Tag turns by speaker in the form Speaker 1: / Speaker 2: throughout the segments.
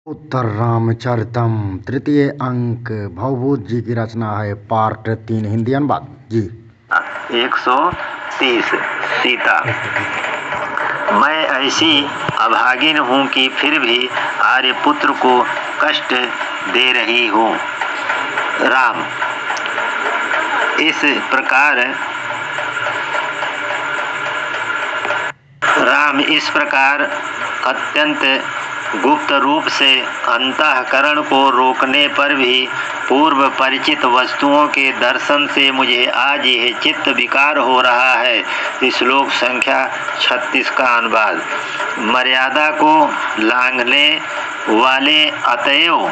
Speaker 1: उत्तर रामचरितम तृतीय अंक भवभूत जी की रचना है। पार्ट 3 हिंदी अनुवाद जी।
Speaker 2: 130 सीता। मैं ऐसी अभागिन हूँ कि फिर भी आर्यपुत्र को कष्ट दे रही हूँ। राम इस प्रकार अत्यंत गुप्त रूप से अंतःकरण को रोकने पर भी पूर्व परिचित वस्तुओं के दर्शन से मुझे आज यह चित्त विकार हो रहा है। श्लोक संख्या 36 का अनुवाद। मर्यादा को लांघने वाले अतएव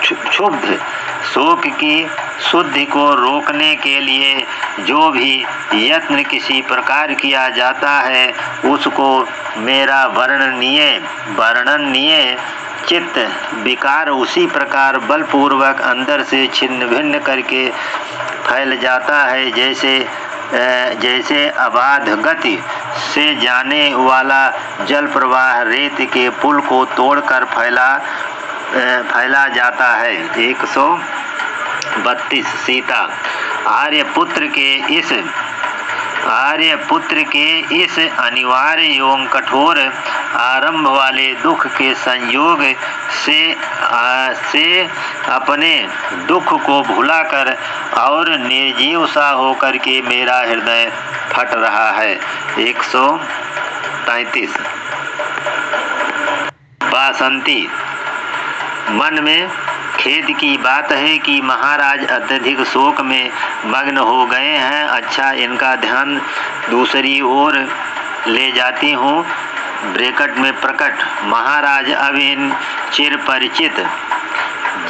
Speaker 2: क्षुब्ध शोक की शुद्धि को रोकने के लिए जो भी यत्न किसी प्रकार किया जाता है उसको मेरा वर्णनीय चित्त विकार उसी प्रकार बलपूर्वक अंदर से छिन्न भिन्न करके फैल जाता है जैसे अबाध गति से जाने वाला जल प्रवाह रेत के पुल को तोड़कर फैला जाता है। 132 सीता। आर्यपुत्र के इस अनिवार्य एवं कठोर आरंभ वाले दुख के संयोग से अपने दुख को भुलाकर और निर्जीव सा होकर के मेरा हृदय फट रहा है। 133 बासंती। मन में खेद की बात है कि महाराज अत्यधिक शोक में मग्न हो गए हैं। अच्छा, इनका ध्यान दूसरी ओर ले जाती हूँ। ब्रैकेट में प्रकट। महाराज अब इन चिर परिचित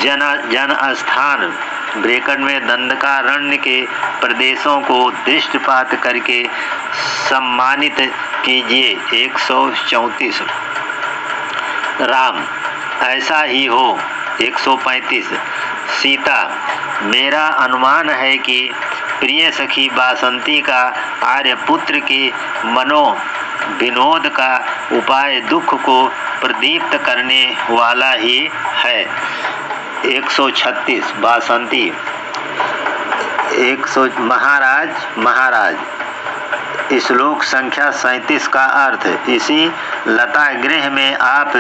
Speaker 2: जन स्थान ब्रैकेट में दंडकारण्य के प्रदेशों को दृष्टिपात करके सम्मानित कीजिए। 134 राम ऐसा ही हो। 135 सीता। मेरा अनुमान है कि प्रिय सखी बासंती का आर्यपुत्र के मनोविनोद का उपाय दुख को प्रदीप्त करने वाला ही है। 136 बासंती। महाराज श्लोक संख्या 37 का अर्थ। इसी लता गृह में आप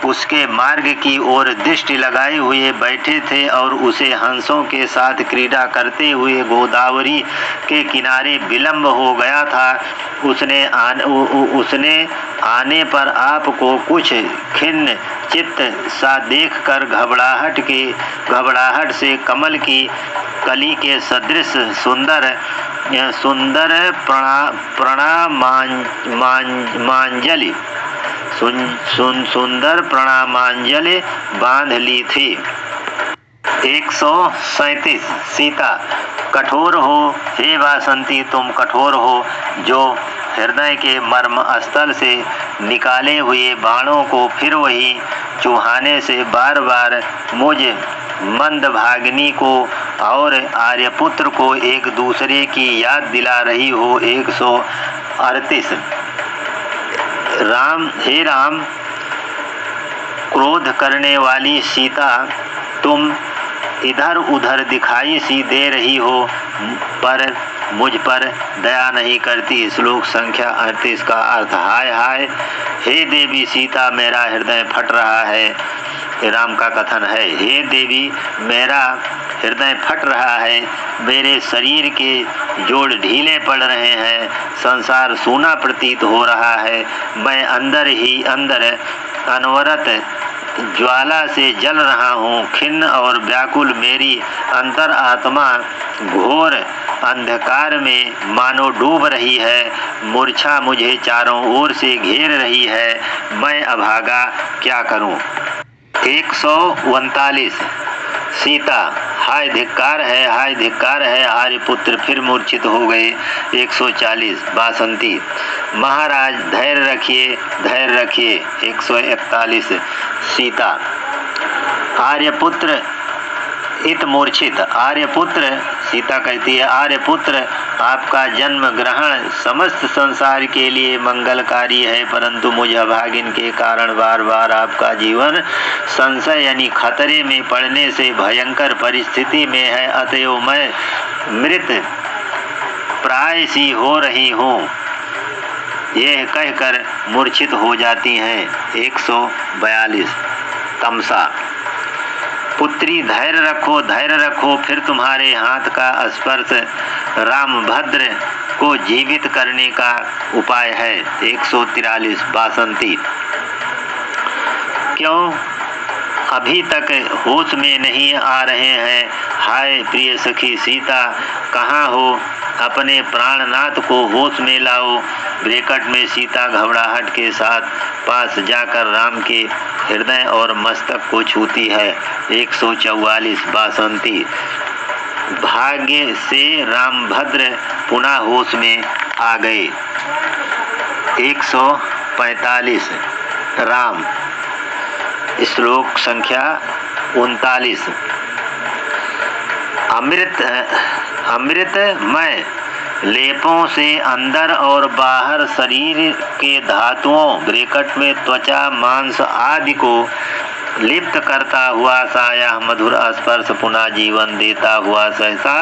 Speaker 2: उसके मार्ग की ओर दृष्टि लगाए हुए बैठे थे और उसे हंसों के साथ क्रीड़ा करते हुए गोदावरी के किनारे विलंब हो गया था। उसने आने पर आपको कुछ खिन्न चित्त सा देखकर घबराहट से कमल की कली के सदृश सुंदर प्रणामांजलि बांध ली थी। 137 सीता। कठोर हो हे बासंती, तुम कठोर हो जो हृदय के मर्म स्थल से निकाले हुए बाणों को फिर वही चुभाने से बार बार मुझ मंदभागिनी को और आर्यपुत्र को एक दूसरे की याद दिला रही हो। 138 हे राम, क्रोध करने वाली सीता, तुम इधर उधर दिखाई सी दे रही हो पर मुझ पर दया नहीं करती। श्लोक संख्या 38 का अर्थ। हाय हाय, हे देवी सीता, मेरा हृदय फट रहा है। राम का कथन है, हे देवी, मेरा हृदय फट रहा है। मेरे शरीर के जोड़ ढीले पड़ रहे हैं। संसार सूना प्रतीत हो रहा है। मैं अंदर ही अंदर अनवरत ज्वाला से जल रहा हूँ। खिन्न और व्याकुल मेरी अंतर आत्मा घोर अंधकार में मानो डूब रही है। मूर्छा मुझे चारों ओर से घेर रही है। मैं अभागा क्या करूँ। 139 सीता। हाय धिक्कार है, आर्यपुत्र फिर मूर्छित हो गए। 140 बासंती। महाराज धैर्य रखिए। 141 सीता। आर्यपुत्र इत मूर्छित। सीता कहती है, आर्यपुत्र आपका जन्म ग्रहण समस्त संसार के लिए मंगलकारी है, परंतु मुझ अभागिन के कारण बार बार आपका जीवन संशय यानी खतरे में पड़ने से भयंकर परिस्थिति में है, अतएव मैं मृत प्राय सी हो रही हूँ, यह कहकर मूर्छित हो जाती हैं। 142 तमसा। पुत्री धैर्य रखो, फिर तुम्हारे हाथ का स्पर्श रामभद्र को जीवित करने का उपाय है। 143 बासंती। क्यों अभी तक होश में नहीं आ रहे हैं? हाय प्रिय सखी सीता, कहाँ हो? अपने प्राणनाथ को होश में लाओ। ब्रैकेट में सीता घबराहट के साथ पास जाकर राम के हृदय और मस्तक को छूती है। 144 बासंती। भाग्य से रामभद्र पुनः होश में आ गए। 145 राम। श्लोक संख्या 39। अमृतमय लेपों से अंदर और बाहर शरीर के धातुओं ब्रैकेट में त्वचा मांस आदि को लिप्त करता हुआ सा यह मधुर स्पर्श पुनः जीवन देता हुआ सहसा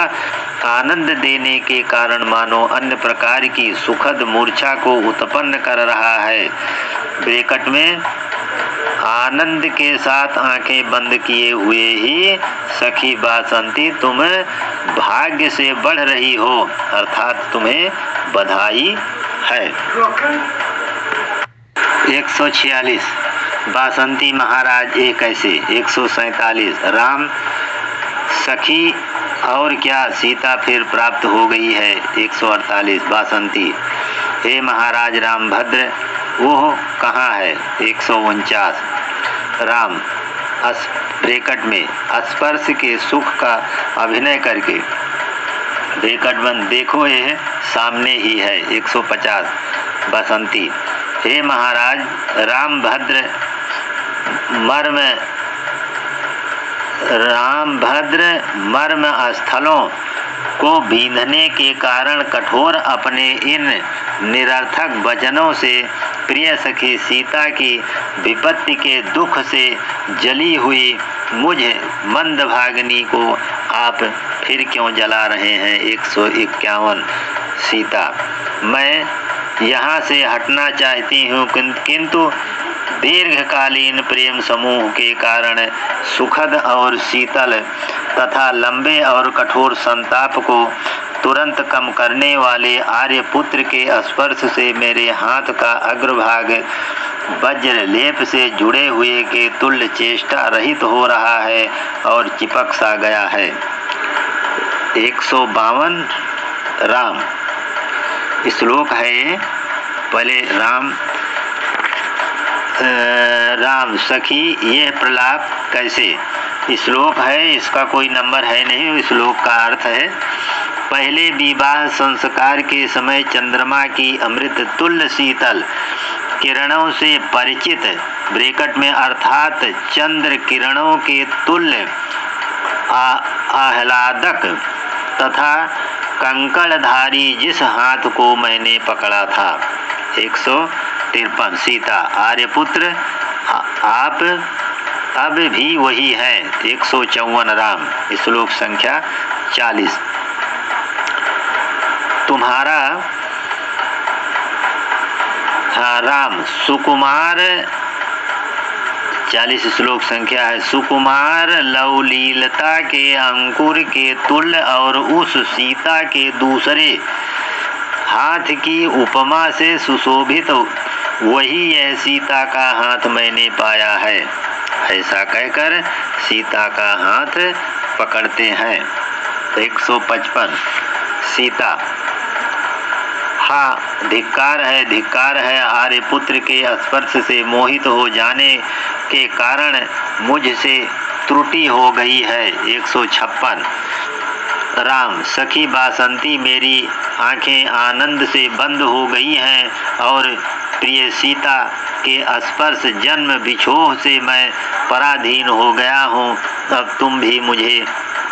Speaker 2: आनंद देने के कारण मानो अन्य प्रकार की सुखद मूर्छा को उत्पन्न कर रहा है। ब्रैकेट में आनंद के साथ आंखें बंद किए हुए ही सखी बासंती तुम भाग्य से बढ़ रही हो, अर्थात तुम्हें बधाई है। 146 बासंती महाराज एक ऐसे। 147 राम। सखी और क्या सीता फिर प्राप्त हो गई है। 148 बासंती। हे महाराज रामभद्र, वो कहाँ है। 149 राम। ब्रैकेट में स्पर्श के सुख का अभिनय करके ब्रैकेट बंद देखो ये सामने ही है। 150 बसंती। हे महाराज रामभद्र मर्म स्थलों को बींधने के कारण कठोर अपने इन निरर्थक वचनों से प्रिय सखी सीता की विपत्ति के दुख से जली हुई मुझ मंदभागिनी को आप फिर क्यों जला रहे हैं। 151 सीता। मैं यहाँ से हटना चाहती हूँ, किंतु दीर्घकालीन प्रेम समूह के कारण सुखद और शीतल तथा लंबे और कठोर संताप को तुरंत कम करने वाले आर्यपुत्र के स्पर्श से मेरे हाथ का अग्रभाग वज्र लेप से जुड़े हुए के तुल्य चेष्टा रहित हो रहा है और चिपक सा गया है। 152 राम। श्लोक है पहले राम सखी यह प्रलाप कैसे। श्लोक है, इसका कोई नंबर है नहीं। श्लोक का अर्थ है पहले विवाह संस्कार के समय चंद्रमा की अमृत तुल्य शीतल किरणों से परिचित ब्रैकेट में अर्थात चंद्र किरणों के तुल्य आह्लादक तथा कंकड़धारी जिस हाथ को मैंने पकड़ा था। 153 सीता। आर्यपुत्र आप अब भी वही है। 154 राम। श्लोक संख्या 40। तुम्हारा राम सुकुमार 40 श्लोक संख्या है। सुकुमार लवलीलता के अंकुर के तुल्य और उस सीता के दूसरे हाथ की उपमा से सुशोभित वही यह सीता का हाथ मैंने पाया है। ऐसा कहकर सीता का हाथ पकड़ते हैं। 155 सीता। हाँ धिक्कार है आर्यपुत्र के स्पर्श से मोहित हो जाने के कारण मुझसे त्रुटि हो गई है। 156 राम। सखी बासंती मेरी आंखें आनंद से बंद हो गई हैं और प्रिय सीता के स्पर्श जन्म बिछोह से मैं पराधीन हो गया हूँ। अब तुम भी मुझे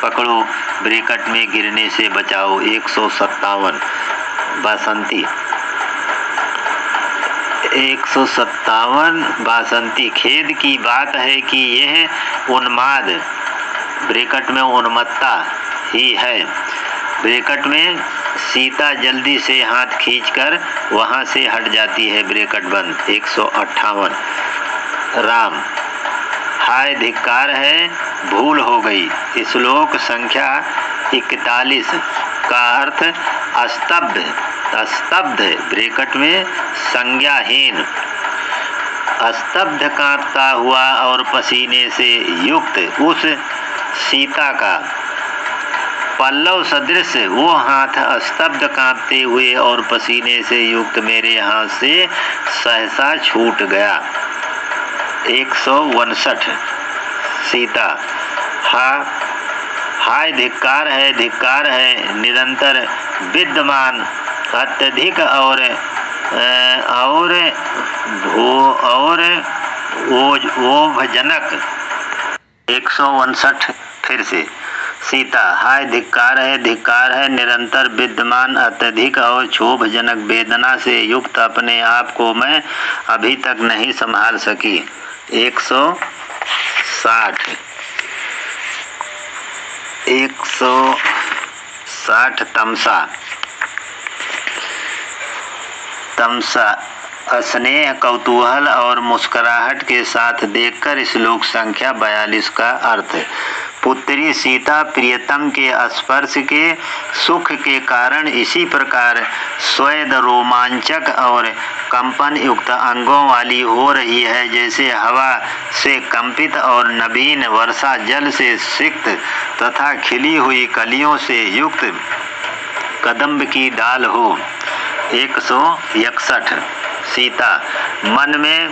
Speaker 2: पकड़ो, ब्रैकेट में गिरने से बचाओ। 157 बासंती। 157 बासंती। खेद की बात है कि यह उन्माद ब्रैकेट में उन्मत्ता ही है। ब्रैकेट में सीता जल्दी से हाथ खींचकर वहां से हट जाती है, ब्रैकेट बंद। 158 राम। हाय धिक्कार है, भूल हो गई। श्लोक संख्या 41 का अर्थ स्तब्ध। स्तब्ध ब्रैकेट में संज्ञाहीन। स्तब्ध कांपता हुआ और पसीने से युक्त उस सीता का पल्लव सदृश वो हाथ स्तब्ध कांपते हुए और पसीने से युक्त मेरे हाथ से सहसा छूट गया। 159 सीता। हाय धिक्कार है, निरंतर विद्यमान, अत्यधिक और ओभजनक। 159 फिर से सीता। हाय धिक्कार है, निरंतर विद्यमान, अत्यधिक और क्षोभजनक वेदना से युक्त अपने आप को मैं अभी तक नहीं संभाल सकी। 160 तमसा। स्नेह, कौतूहल और मुस्कुराहट के साथ देखकर श्लोक संख्या 42 का अर्थ। पुत्री सीता प्रियतम के स्पर्श के सुख के कारण इसी प्रकार स्वेद रोमांचक और कंपन युक्त अंगों वाली हो रही है जैसे हवा से कंपित और नवीन वर्षा जल से सिक्त तथा खिली हुई कलियों से युक्त कदम्ब की डाल हो। 161 सीता। मन में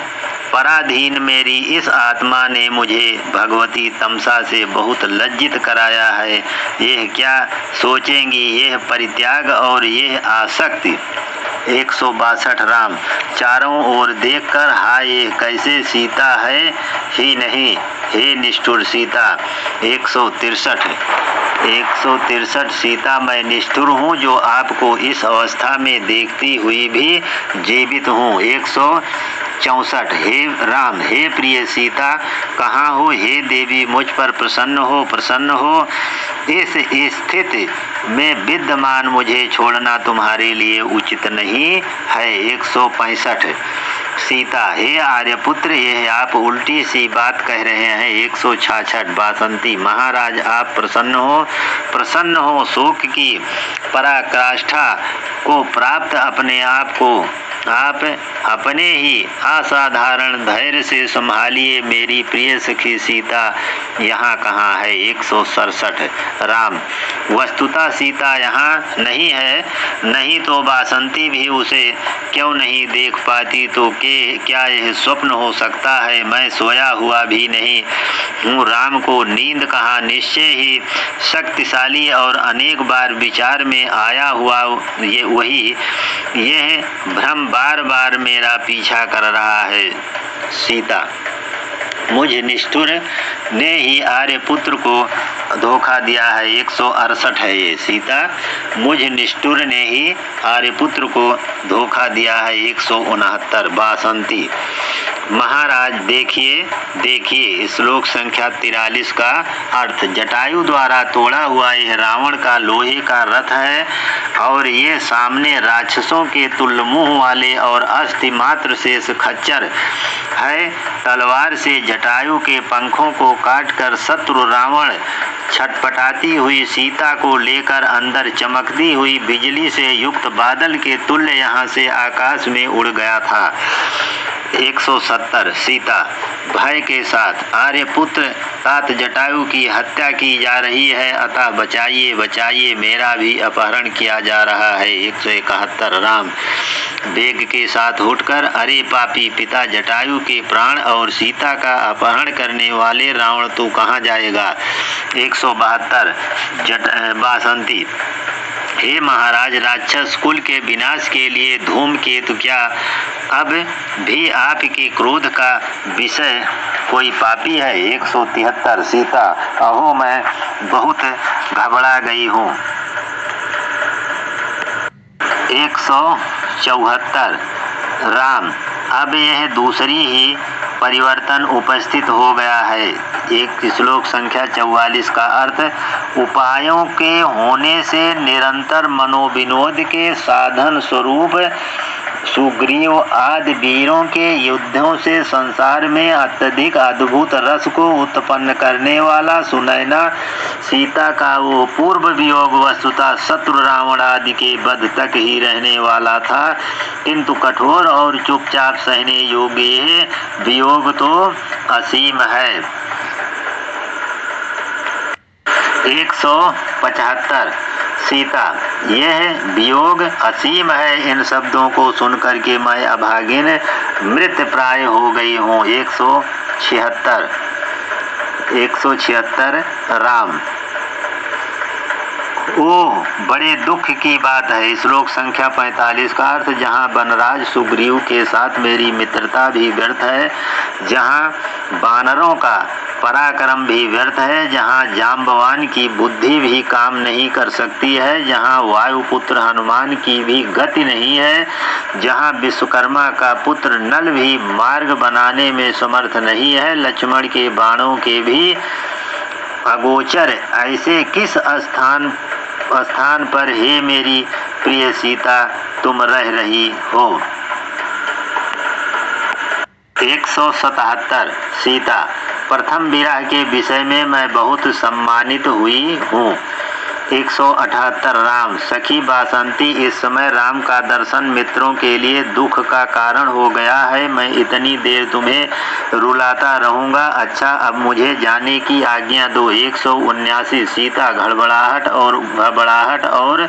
Speaker 2: पराधीन मेरी इस आत्मा ने मुझे भगवती तमसा से बहुत लज्जित कराया है। यह क्या सोचेंगी, यह परित्याग और यह आसक्ति। 162 राम। चारों ओर देखकर हाय ये कैसे सीता है ही नहीं, हे निष्ठुर सीता। 163 सीता। मैं निष्ठुर हूँ जो आपको इस अवस्था में देखती हुई भी जीवित हूँ। 164 हे राम। हे प्रिय सीता, कहाँ हो? हे देवी, मुझ पर प्रसन्न हो। इस स्थिति में विद्यमान मुझे छोड़ना तुम्हारे लिए उचित नहीं है। 165 सीता। हे आर्यपुत्र, यह आप उल्टी सी बात कह रहे हैं। 166 बासंती। महाराज आप प्रसन्न हो। शोक की पराकाष्ठा को प्राप्त अपने आप को आप अपने ही असाधारण धैर्य से संभालिए। मेरी प्रिय सखी सीता यहाँ कहाँ है? 167 राम। वस्तुतः सीता यहाँ नहीं है, नहीं तो बासंती भी उसे क्यों नहीं देख पाती? तो क्या यह स्वप्न हो सकता है? मैं सोया हुआ भी नहीं हूँ। राम को नींद कहाँ? निश्चय ही शक्तिशाली और अनेक बार विचार में आया हुआ यह भ्रम बार बार मेरा पीछा कर रहा है। सीता। मुझ निष्ठुर ने ही आर्यपुत्र को धोखा दिया है। 168 है ये। सीता। मुझ निष्ठुर ने ही आर्यपुत्र को धोखा दिया है। 169 बासंती। महाराज देखिए श्लोक संख्या 43 का अर्थ। जटायु द्वारा तोड़ा हुआ यह रावण का लोहे का रथ है और ये सामने राक्षसों के तुल्य मुंह वाले और अस्थि मात्र शेष खच्चर है। तलवार से जटायु के पंखों को काटकर शत्रु रावण छटपटाती हुई सीता को लेकर अंदर चमकती हुई बिजली से युक्त बादल के तुल्य यहाँ से आकाश में उड़ गया था। 170 सीता। भय के साथ आर्यपुत्र तात जटायु की हत्या की जा रही है, अतः बचाइए, मेरा भी अपहरण किया जा रहा है। 171 राम। वेग के साथ उठकर, अरे पापी पिता जटायु के प्राण और सीता का अपहरण करने वाले रावण, तू कहाँ जाएगा? 172 बासंती। हे महाराज, राक्षस कुल के विनाश के लिए धूमकेतु क्या अब भी आपके क्रोध का विषय कोई पापी है। 173 सीता, अहो मैं बहुत घबरा गई हूँ। 174 राम, अब यह दूसरी ही परिवर्तन उपस्थित हो गया है। एक श्लोक संख्या 44 का अर्थ, उपायों के होने से निरंतर मनोविनोद के साधन स्वरूप सुग्रीव आदि वीरों के युद्धों से संसार में अत्यधिक अद्भुत रस को उत्पन्न करने वाला सुनैना सीता का वो पूर्व वियोग वस्तुतः शत्रु रावण आदि के वध तक ही रहने वाला था, किंतु कठोर और चुपचाप सहने योग्य यह वियोग तो असीम है। 175 सीता, यह वियोग असीम है। इन शब्दों को सुनकर के मैं अभागिन मृत प्राय हो गई हूँ। 176 राम, ओह बड़े दुख की बात है। श्लोक संख्या 45 का अर्थ, जहाँ वनराज सुग्रीव के साथ मेरी मित्रता भी व्यर्थ है, जहाँ वानरों का पराक्रम भी व्यर्थ है, जहाँ जाम्बवान की बुद्धि भी काम नहीं कर सकती है, जहाँ वायुपुत्र हनुमान की भी गति नहीं है, जहाँ विश्वकर्मा का पुत्र नल भी मार्ग बनाने में समर्थ नहीं है, लक्ष्मण के बाणों के भी अगोचर ऐसे किस स्थान पर हे मेरी प्रिय सीता तुम रह रही हो। 177 सीता, प्रथम विरह के विषय में मैं बहुत सम्मानित हुई हूँ। 178 राम, सखी बासंती, इस समय राम का दर्शन मित्रों के लिए दुख का कारण हो गया है। मैं इतनी देर तुम्हें रुलाता रहूंगा। अच्छा, अब मुझे जाने की आज्ञा दो। 179 सीता, घबराहट और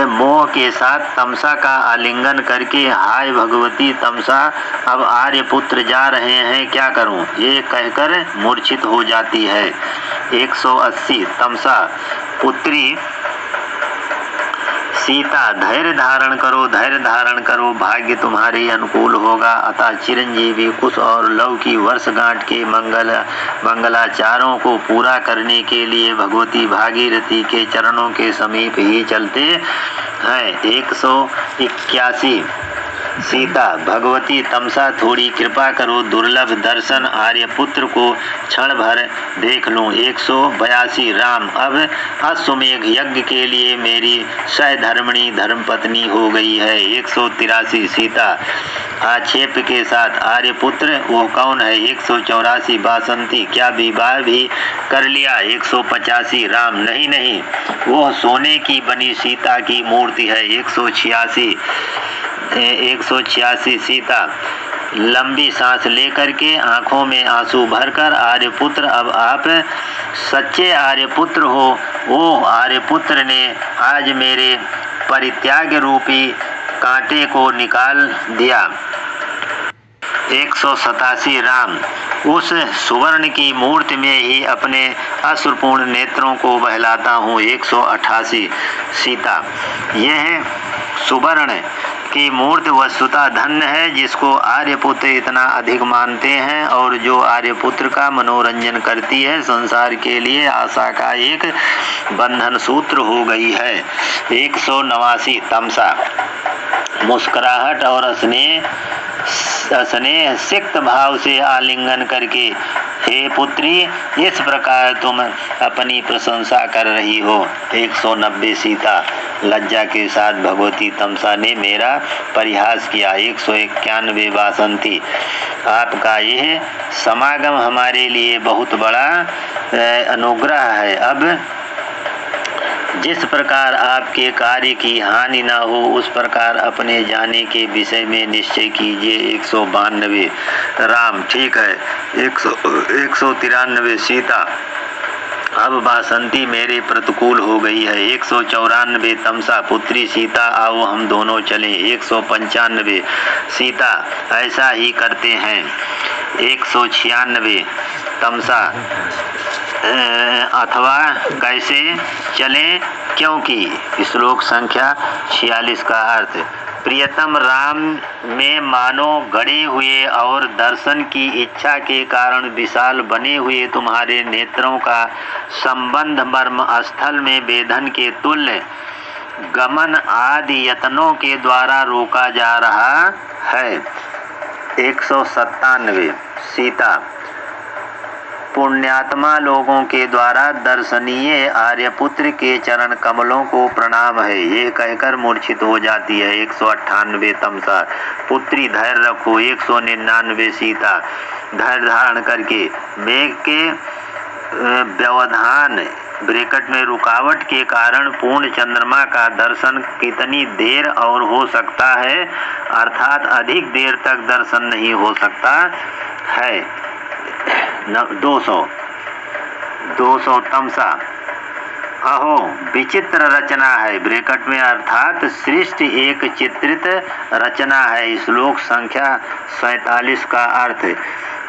Speaker 2: मोह के साथ तमसा का आलिंगन करके, हाय भगवती तमसा, अब आर्यपुत्र जा रहे हैं, क्या करूं, ये कहकर मूर्छित हो जाती है। 180 तमसा, पुत्री सीता, धैर्य धारण करो, भाग्य तुम्हारे अनुकूल होगा। अतः चिरंजीवी कुश और लव की वर्षगांठ के मंगलाचारों को पूरा करने के लिए भगवती भागीरथी के चरणों के समीप ही चलते हैं। 181 सीता, भगवती तमसा, थोड़ी कृपा करो, दुर्लभ दर्शन आर्यपुत्र को क्षण भर देख लूं। 182 राम, अब अश्वमेघ यज्ञ के लिए मेरी सहधर्मिणी धर्मपत्नी हो गई है। 183 सीता, आक्षेप के साथ, आर्यपुत्र वो कौन है। 184 बासंती, क्या विवाह भी कर लिया। 185 राम, नहीं, वो सोने की बनी सीता की मूर्ति है। 186 सीता, लंबी सांस लेकर के आंखों में आंसू भरकर, आर्यपुत्र, अब आप सच्चे आर्यपुत्र हो। वो आर्यपुत्र ने आज मेरे परित्याग रूपी कांटे को निकाल दिया। 187 राम, उस सुवर्ण की मूर्ति में ही अपने अश्रुपूर्ण नेत्रों को बहलाता हूँ। 188 सीता, यह सुवर्ण की मूर्ति वस्तुतः धन्य है, जिसको आर्यपुत्र इतना अधिक मानते हैं और जो आर्यपुत्र का मनोरंजन करती है, संसार के लिए आशा का एक बंधन सूत्र हो गई है। 189 तमसा, मुस्कुराहट और स्नेह सिक्त भाव से आलिंगन करके, हे पुत्री, इस प्रकार तुम अपनी प्रशंसा कर रही हो। 190 सीता, लज्जा के साथ भगवती तमसा ने मेरा परिहास किया। 191 बासंती, आपका यह समागम हमारे लिए बहुत बड़ा अनुग्रह है। अब जिस प्रकार आपके कार्य की हानि न हो, उस प्रकार अपने जाने के विषय में निश्चय कीजिए। 192 राम, ठीक है। 193 सीता, अब बासंती मेरे प्रतिकूल हो गई है। 194 तमसा, पुत्री सीता, आओ हम दोनों चलें। 195 सीता, ऐसा ही करते हैं। 196 तमसा, अथवा कैसे चलें, क्योंकि श्लोक संख्या 46 का अर्थ, प्रियतम राम में मानो गड़े हुए और दर्शन की इच्छा के कारण विशाल बने हुए तुम्हारे नेत्रों का संबंध मर्म स्थल में वेधन के तुल्य गमन आदि यत्नों के द्वारा रोका जा रहा है। 197 सीता पुण्यात्मा लोगों के द्वारा दर्शनीय आर्यपुत्र के चरण कमलों को प्रणाम है, ये कहकर मूर्छित हो जाती है। 198 तमसा पुत्री धैर्य रखो। 199 सीता धैर्य धारण करके मेघ के व्यवधान ब्रैकेट में रुकावट के कारण पूर्ण चंद्रमा का दर्शन कितनी देर और हो सकता है, अर्थात अधिक देर तक दर्शन नहीं हो सकता है। 200 तमसा अहो विचित्र रचना है, ब्रैकेट में अर्थात सृष्टि एक चित्रित रचना है। श्लोक संख्या 47 का अर्थ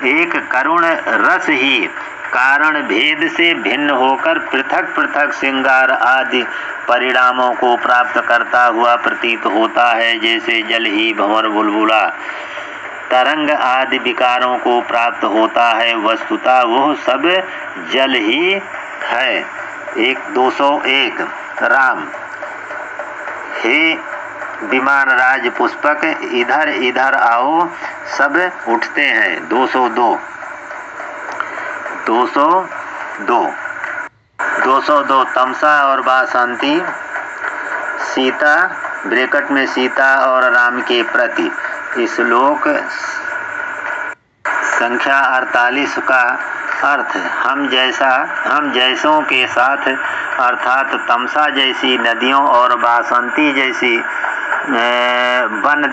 Speaker 2: एक करुण रस ही कारण भेद से भिन्न होकर पृथक पृथक श्रृंगार आदि परिणामों को प्राप्त करता हुआ प्रतीत होता है, जैसे जल ही भंवर बुलबुला तरंग आदि विकारों को प्राप्त होता है, वस्तुतः वो सब जल ही है। 201 राम हे विमान राज पुष्पक इधर इधर आओ, सब उठते हैं। 202 तमसा और बासंती सीता ब्रैकेट में सीता और राम के प्रति। श्लोक संख्या 48 का अर्थ हम जैसों के साथ अर्थात तमसा जैसी नदियों और बासंती जैसी वन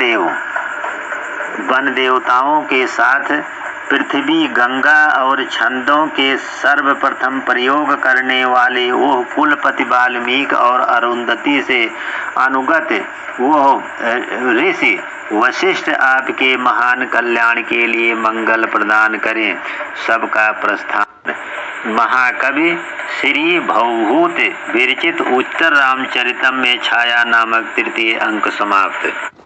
Speaker 2: देवताओं के साथ पृथ्वी गंगा और छंदों के सर्वप्रथम प्रयोग करने वाले वो कुलपति वाल्मीकि और अरुंधति से अनुगत वो ऋषि वशिष्ठ आपके महान कल्याण के लिए मंगल प्रदान करें। सबका प्रस्थान। महाकवि श्री भवभूत विरचित उत्तर रामचरितम में छाया नामक तृतीय अंक समाप्त।